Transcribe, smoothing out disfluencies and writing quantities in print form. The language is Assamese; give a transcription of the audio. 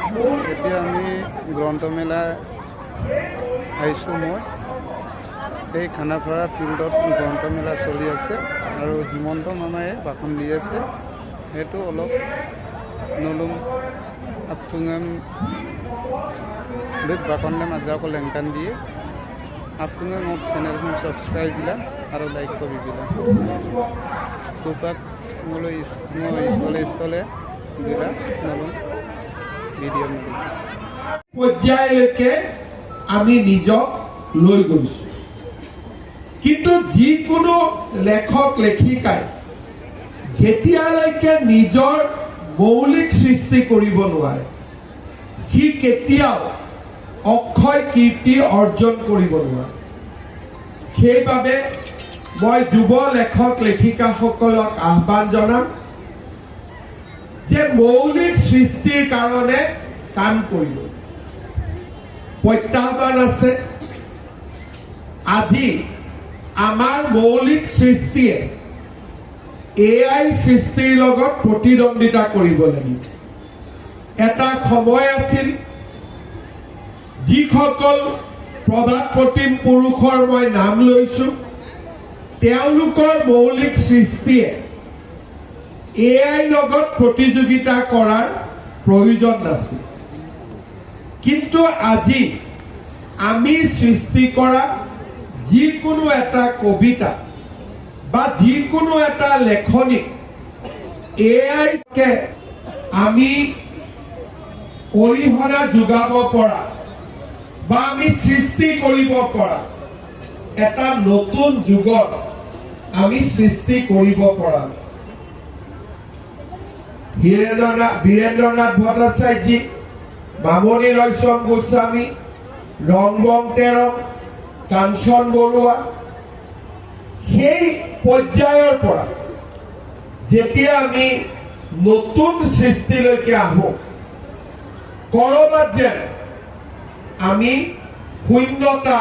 এতিয়া আমি গ্ৰন্থমেলা আহিছোঁ। মই এই খানাপাৰা ফিল্ডত গ্ৰন্থমেলা চলি আছে আৰু হিমন্ত মামায়ে ভাষণ দি আছে। সেইটো অলপ নলুম আপটুঙাম বেদ ভাষণে মাজা ko lengkan দিয়ে আপটুঙাম মোক চ্যানেল সাবস্ক্রাইব দিলা আৰু লাইক কৰি দিলা। সুপাক মোলৈ স্থলে দিলা নলুম ভিডিঅ' মিলি পৰ্যায়লৈকে আমি নিজক লৈ গৈছো। কিন্তু যিকোনো লেখক লেখিকাই যেতিয়ালৈকে নিজৰ মৌলিক সৃষ্টি কৰিব নোৱাৰে সি কেতিয়াও অক্ষয় কীৰ্তি অৰ্জন কৰিব নোৱাৰে। সেইবাবে মই যুৱ লেখক লেখিকাসকলক আহ্বান জনাম যে মৌলিক সৃষ্টিৰ কাৰণে কাম কৰিব। প্ৰত্যাহ্বান আছে। আজি আমাৰ মৌলিক সৃষ্টিয়ে AI সৃষ্টিৰ লগত প্ৰতিদ্বন্দ্বিতা কৰিব লাগিব। এটা সময় আছিল যিসকল প্ৰবাদ প্ৰতিম পুৰুষৰ মই নাম লৈছো তেওঁলোকৰ মৌলিক সৃষ্টিয়ে AI লগত প্ৰতিযোগিতা কৰাৰ প্ৰয়োজন নাছিল। কিন্তু আজি আমি সৃষ্টি কৰা যিকোনো এটা কবিতা বা যিকোনো এটা লেখনি AI-কে আমি অৰিহণা যোগাব পৰা বা আমি সৃষ্টি কৰিব পৰা এটা নতুন যুগত আমি সৃষ্টি কৰিব পৰা। বীৰেন্দ্ৰনাথ ভট্টাচাৰ্যী, মামণি ৰয়ছম গোস্বামী, ৰংবং তেৰক, কাঞ্চন বৰুৱা, সেই পৰ্যায়ৰ পৰা যেতিয়া আমি নতুন সৃষ্টিলৈকে আহোঁ কৰবাত যেন আমি শূন্যতা